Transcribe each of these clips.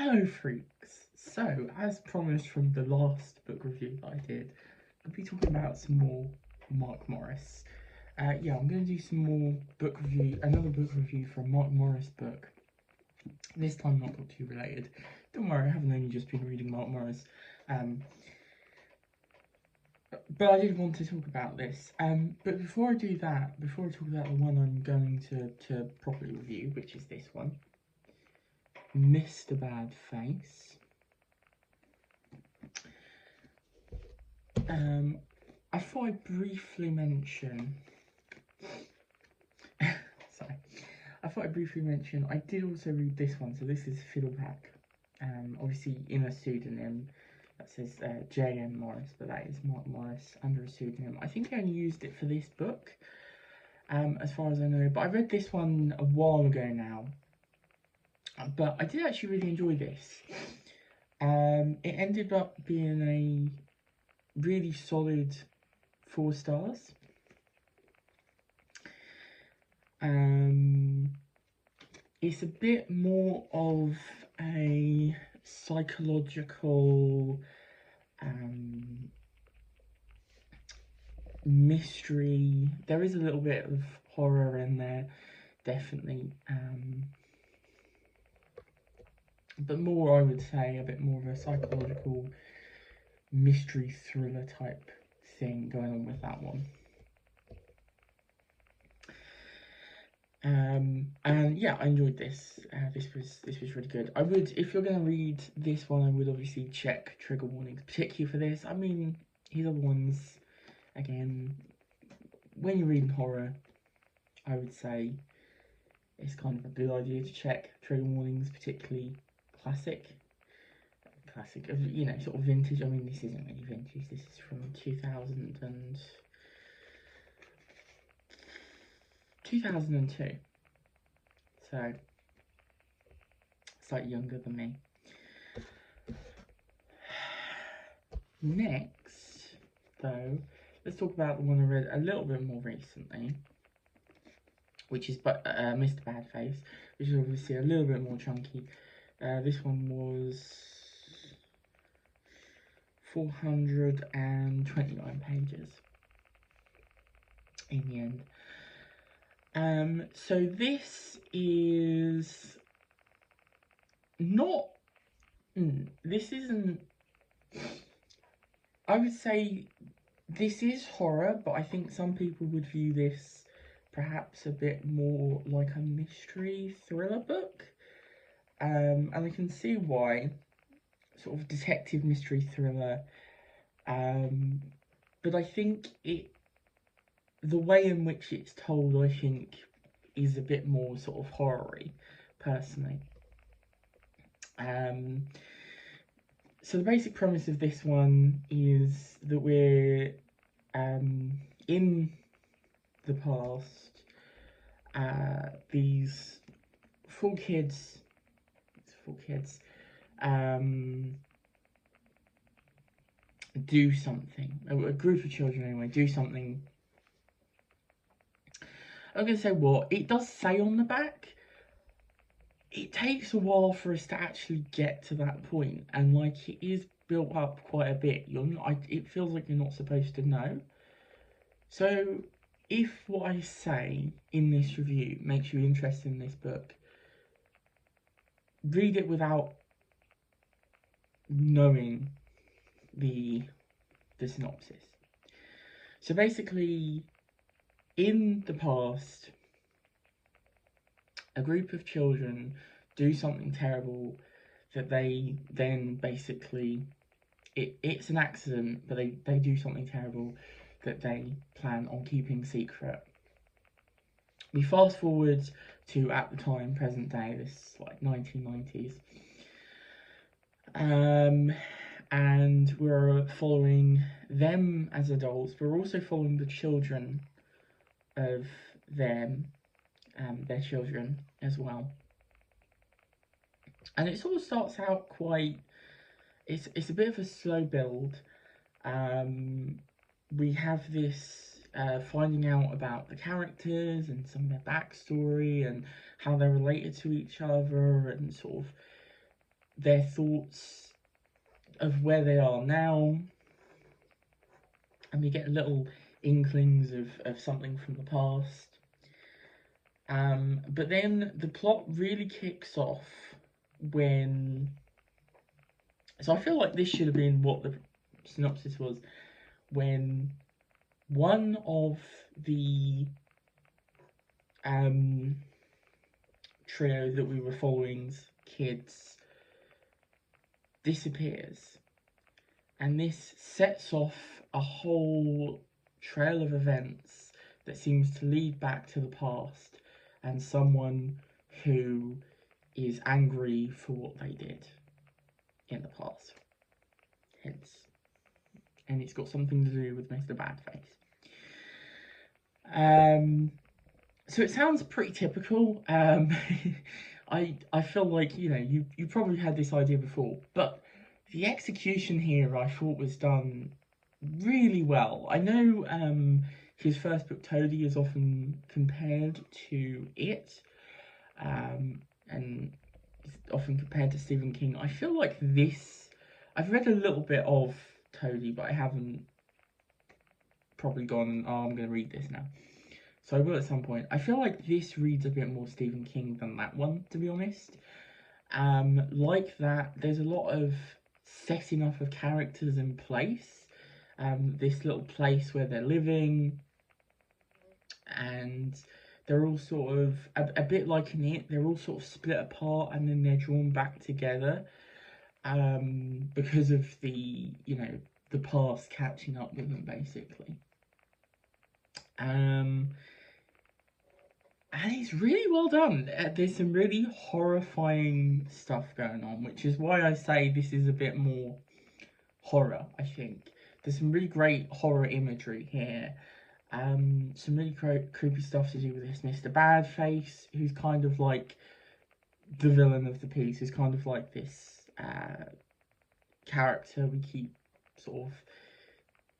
Hello freaks! So, as promised from the last book review that I did, I'll be talking about some more Mark Morris. Yeah, I'm going to do some more another book review for a Mark Morris book. This time not Doctor Who related. Don't worry, I haven't only just been reading Mark Morris. But I did want to talk about this. But before I do that, before I talk about the one I'm going to properly review, which is this one, Mr. Bad Face. I thought I'd briefly mention. Sorry. I thought I'd briefly mention. I did also read this one, so this is Fiddleback. Obviously in a pseudonym that says J.M. Morris, but that is Mark Morris under a pseudonym. I think I only used it for this book, as far as I know. But I read this one a while ago now. But I did actually really enjoy this. It ended up being a really solid 4 stars. It's a bit more of a psychological mystery. There is a little bit of horror in there, definitely. But more, I would say, a bit more of a psychological mystery thriller type thing going on with that one. And yeah, I enjoyed this. This was really good. I would, if you're gonna read this one, I would obviously check trigger warnings, particularly for this. I mean, these other ones, again, when you're reading horror, I would say it's kind of a good idea to check trigger warnings, particularly classic, you know, sort of vintage. I mean, this isn't really vintage. This is from 2002. So, slightly younger than me. Next, though, let's talk about the one I read a little bit more recently, which is Mr. Badface, which is obviously a little bit more chunky. This one was 429 pages in the end. So this is not. This isn't. I would say this is horror, but I think some people would view this perhaps a bit more like a mystery thriller book. And I can see why. Sort of detective mystery thriller. But I think the way in which it's told, I think, is a bit more sort of horror-y, personally. So the basic premise of this one is that we're in the past. These four kids do something. A group of children, anyway, do something. I'm going to say what? It does say on the back. It takes a while for us to actually get to that point, and like it is built up quite a bit. It feels like you're not supposed to know. So, if what I say in this review makes you interested in this book, read it without knowing the synopsis. So basically, in the past, a group of children do something terrible that they then basically, it's an accident, but they do something terrible that they plan on keeping secret. We fast forward to, at the time, present day, this like 1990s. And we're following them as adults, but we're also following the children of them, their children as well. And it sort of starts out quite, it's a bit of a slow build. We have this finding out about the characters and some of their backstory and how they're related to each other, and sort of their thoughts of where they are now, and we get little inklings of something from the past. But then the plot really kicks off when. So I feel like this should have been what the synopsis was, when one of the trio that we were following's kids disappears, and this sets off a whole trail of events that seems to lead back to the past and someone who is angry for what they did in the past. Hence, and it's got something to do with Mr. Badface. So it sounds pretty typical. I feel like, you know, you probably had this idea before, but the execution here I thought was done really well. I know his first book, Toady, is often compared to it, and is often compared to Stephen King. I feel like this, I've read a little bit of Toady, but I haven't probably gone, oh, I'm going to read this now. So I will at some point. I feel like this reads a bit more Stephen King than that one, to be honest. Like that, there's a lot of setting up of characters in place. This little place where they're living, and they're all sort of, a bit like in it, they're all sort of split apart and then they're drawn back together because of the, you know, the past catching up with them, basically. And it's really well done. There's some really horrifying stuff going on, which is why I say this is a bit more horror, I think. There's some really great horror imagery here. Some really creepy stuff to do with this Mr. Badface, who's kind of like the villain of the piece, who's kind of like this character we keep sort of,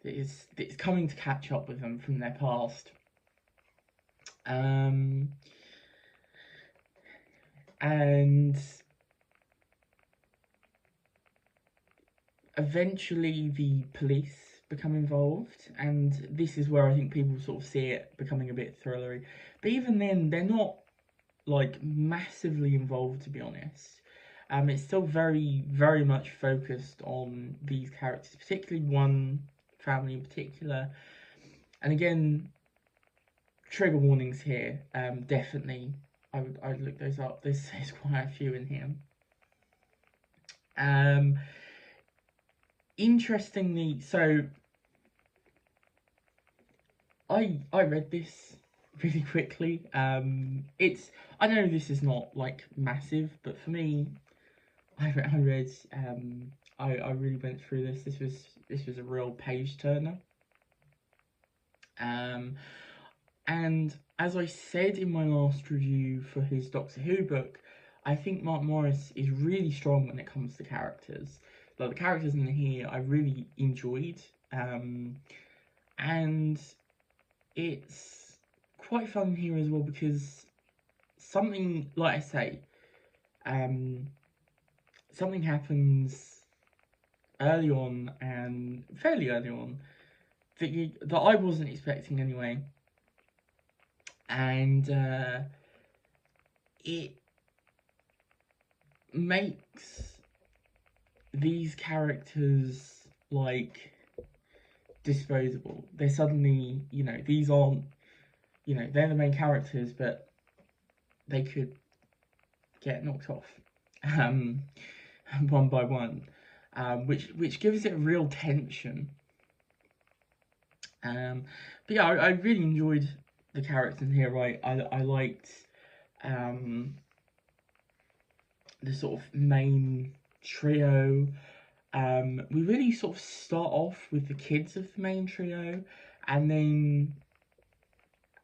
it's coming to catch up with them from their past. And eventually the police become involved, and this is where I think people sort of see it becoming a bit thrillery. But even then, they're not like massively involved, to be honest. It's still very, very much focused on these characters, particularly one family in particular. And again, trigger warnings here. Definitely, I would look those up. There's quite a few in here. Interestingly, so I read this really quickly. It's, I know this is not like massive, but for me, I read I really went through this. This was a real page turner. And as I said in my last review for his Doctor Who book, I think Mark Morris is really strong when it comes to characters. Like, the characters in here I really enjoyed, and it's quite fun here as well because something, like I say, something happens early on, and fairly early on, that I wasn't expecting anyway, and it makes these characters like disposable. They're suddenly, you know, these aren't, you know, they're the main characters, but they could get knocked off one by one, which gives it a real tension. But yeah, I really enjoyed the characters here. I liked the sort of main trio. We really sort of start off with the kids of the main trio, and then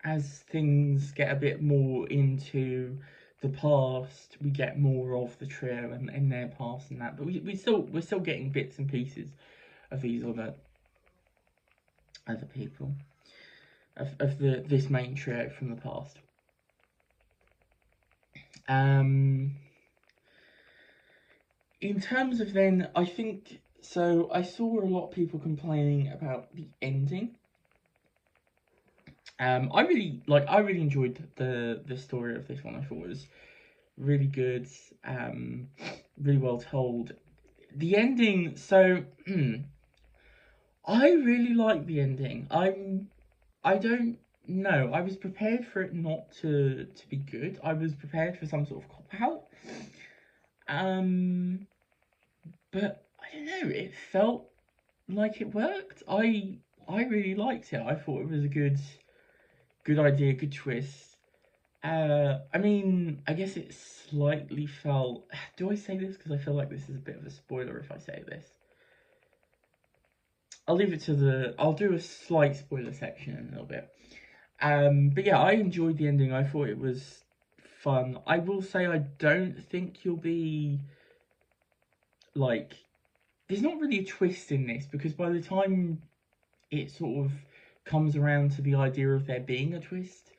as things get a bit more into the past, we get more of the trio and their past and that. But we're still getting bits and pieces of these other people of this main trio from the past. in terms of then, I think so. I saw a lot of people complaining about the ending. I really enjoyed the story of this one. I thought it was really good, really well told. The ending, so I really like the ending. I don't know. I was prepared for it not to be good. I was prepared for some sort of cop out. Um, but I don't know. It felt like it worked. I really liked it. I thought it was a good idea, good twist. I mean, I guess it slightly felt. Do I say this? Because I feel like this is a bit of a spoiler if I say this. I'll leave it to the. I'll do a slight spoiler section in a little bit. But yeah, I enjoyed the ending. I thought it was fun. I will say I don't think you'll be like. There's not really a twist in this because by the time it sort of comes around to the idea of there being a twist,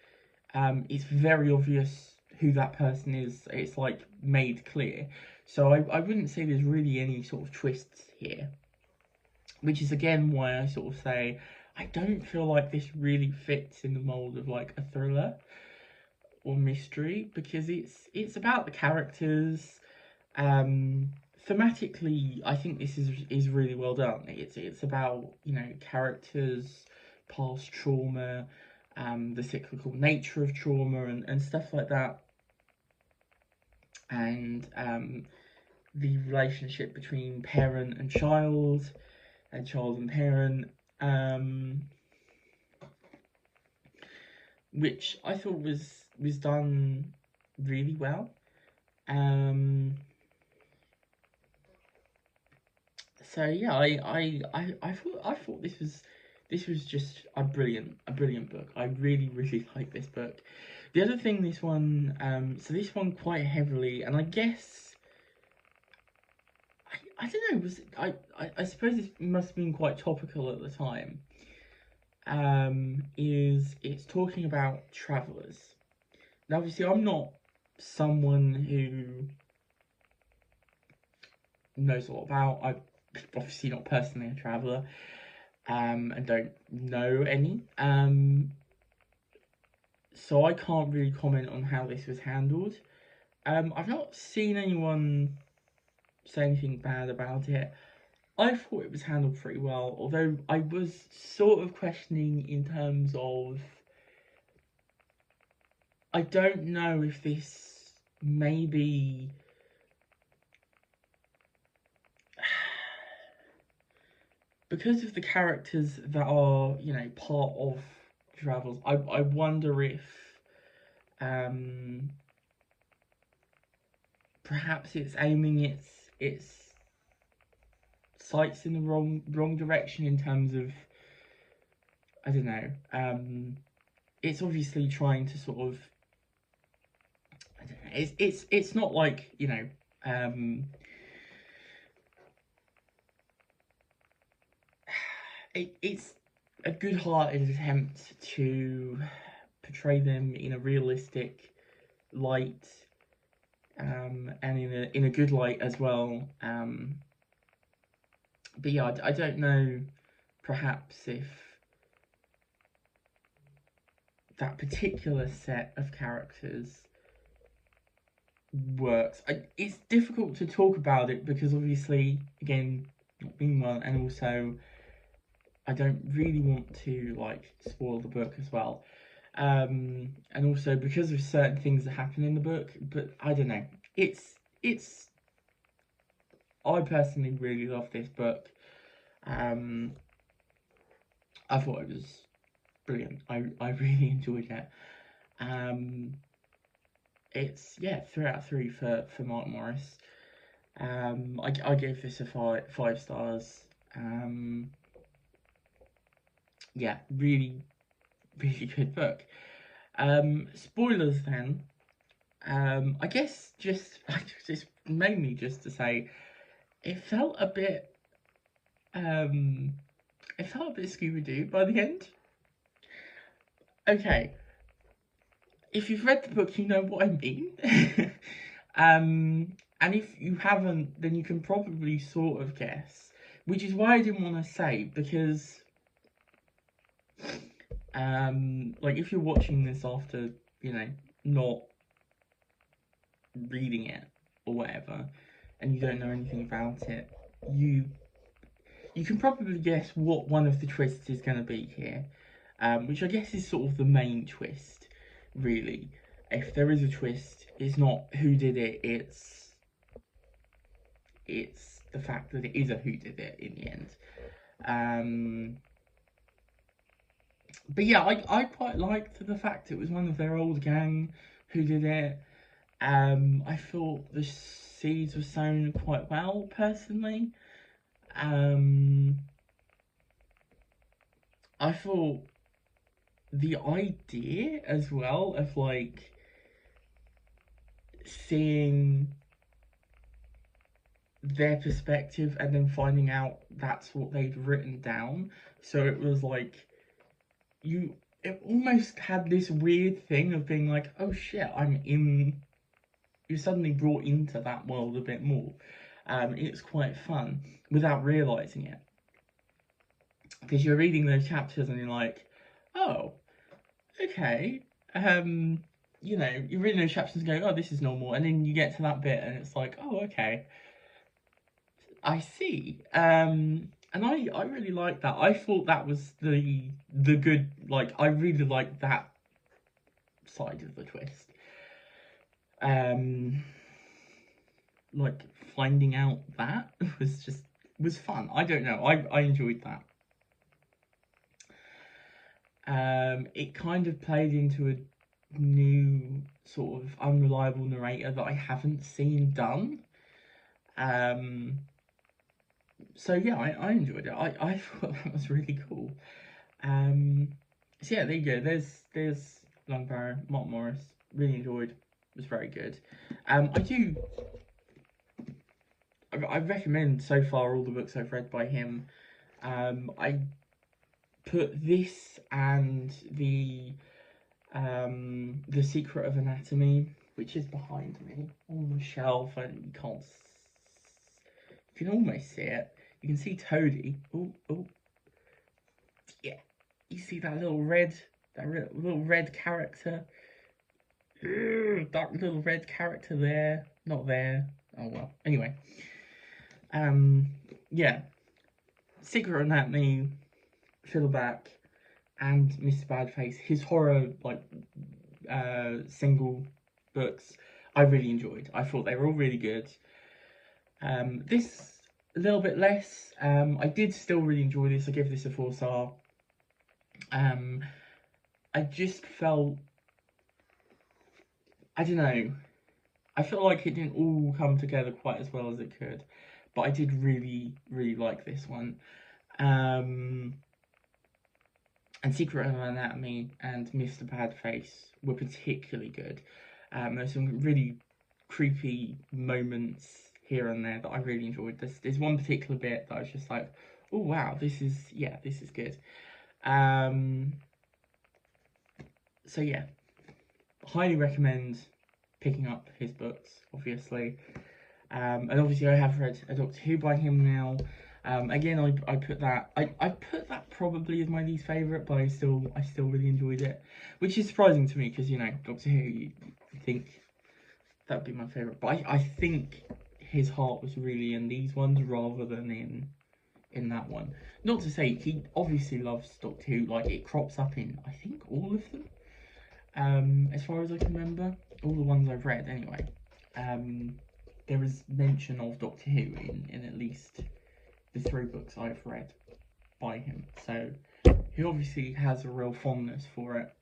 it's very obvious who that person is. It's like made clear. So I wouldn't say there's really any sort of twists here, which is again why I sort of say I don't feel like this really fits in the mold of like a thriller or mystery because it's about the characters. Um, Thematically, I think this is really well done. It's about characters, past trauma, the cyclical nature of trauma and stuff like that, and the relationship between parent and child and parent, um, which I thought was done really well. Um, so yeah, I thought this was just a brilliant book. I really like this book. The other thing, this one, so this one quite heavily, and I guess I don't know, I suppose this must have been quite topical at the time. Is it's talking about travelers. Now, obviously, I'm not someone who knows a lot about. I'm obviously not personally a traveler, and don't know any. So I can't really comment on how this was handled. I've not seen anyone say anything bad about it. I thought it was handled pretty well, although I was sort of questioning in terms of I don't know if this maybe because of the characters that are, part of Travels, I wonder if um perhaps it's aiming its sights in the wrong direction in terms of I don't know. It's obviously trying to sort of I don't know. It's not like it's a good-hearted attempt to portray them in a realistic light, and in a good light as well. But yeah, I don't know. Perhaps if that particular set of characters works, it's difficult to talk about it because obviously, again, not being one, and also I don't really want to like spoil the book as well. And also because of certain things that happen in the book, but I don't know. It's I personally really love this book. Um, I thought it was brilliant. I really enjoyed it. Um, it's 3 out of 3 for Mark Morris. I gave this a five stars. Yeah, really good book. Spoilers then. I guess just mainly just to say it felt a bit Scooby Doo by the end. Okay, if you've read the book, you know what I mean. And if you haven't, then you can probably sort of guess, which is why I didn't want to say, because like if you're watching this after, you know, not reading it or whatever, and you don't know anything about it, you can probably guess what one of the twists is going to be here, which I guess is sort of the main twist, really. If there is a twist, it's not who did it, it's the fact that it is a who did it in the end. But yeah, I quite liked the fact it was one of their old gang who did it. I thought the seeds were sown quite well, personally. I thought the idea as well of like seeing their perspective and then finding out that's what they'd written down. So it was like it almost had this weird thing of being like, oh shit, you're suddenly brought into that world a bit more. It's quite fun without realising it. Because you're reading those chapters and you're like, oh, okay. You know, you're reading those chapters and going, oh, this is normal. And then you get to that bit and it's like, oh, okay. I see. And I really like that. I thought that was the good, like, I really liked that side of the twist. Like finding out that was fun. I don't know. I enjoyed that. It kind of played into a new sort of unreliable narrator that I haven't seen done. So yeah, I enjoyed it. I thought that was really cool. So yeah, there you go. There's Lungbarrow, Mark Morris. Really enjoyed. It was very good. I recommend so far all the books I've read by him. I put this and the Secret of Anatomy, which is behind me on the shelf, and you can almost see it. You can see Toady. Oh, yeah. You see that little red character. That little red character there, not there. Oh well. Anyway, yeah. Secret Anatomy, Fiddleback, and Mr. Badface. His horror single books, I really enjoyed. I thought they were all really good. This a little bit less. I did still really enjoy this. I give this a 4-star. I just felt, I don't know. I feel like it didn't all come together quite as well as it could, but I did really, really like this one. And Secret of Anatomy and Mr. Badface were particularly good. There's some really creepy moments here and there that I really enjoyed. There's one particular bit that I was just like, oh wow, this is good. So yeah, highly recommend picking up his books, obviously. And obviously I have read a Doctor Who by him now. Again, I put that probably as my least favourite, but I still really enjoyed it, which is surprising to me because, you know, Doctor Who, you think that would be my favourite, but I think his heart was really in these ones rather than in that one. Not to say he obviously loves Doctor Who, like it crops up in I think all of them. As far as I can remember, all the ones I've read anyway. There is mention of Doctor Who in at least the 3 books I've read by him, so he obviously has a real fondness for it.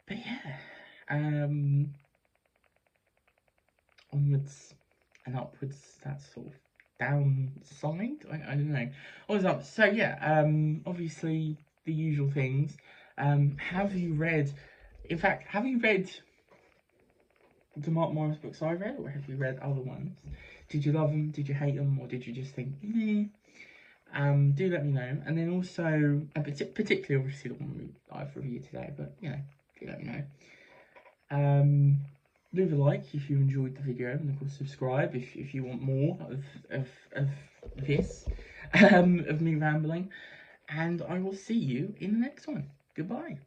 But yeah, onwards and upwards, that's sort of downside, I don't know. What's up? So yeah, obviously the usual things. Have you read the Mark Morris books I read, or have you read other ones? Did you love them? Did you hate them? Or did you just think, do let me know. And then also, particularly obviously the one I've reviewed today, but you know, do let me know. Leave a like if you enjoyed the video, and of course subscribe if you want more of this, of me rambling. And I will see you in the next one. Goodbye.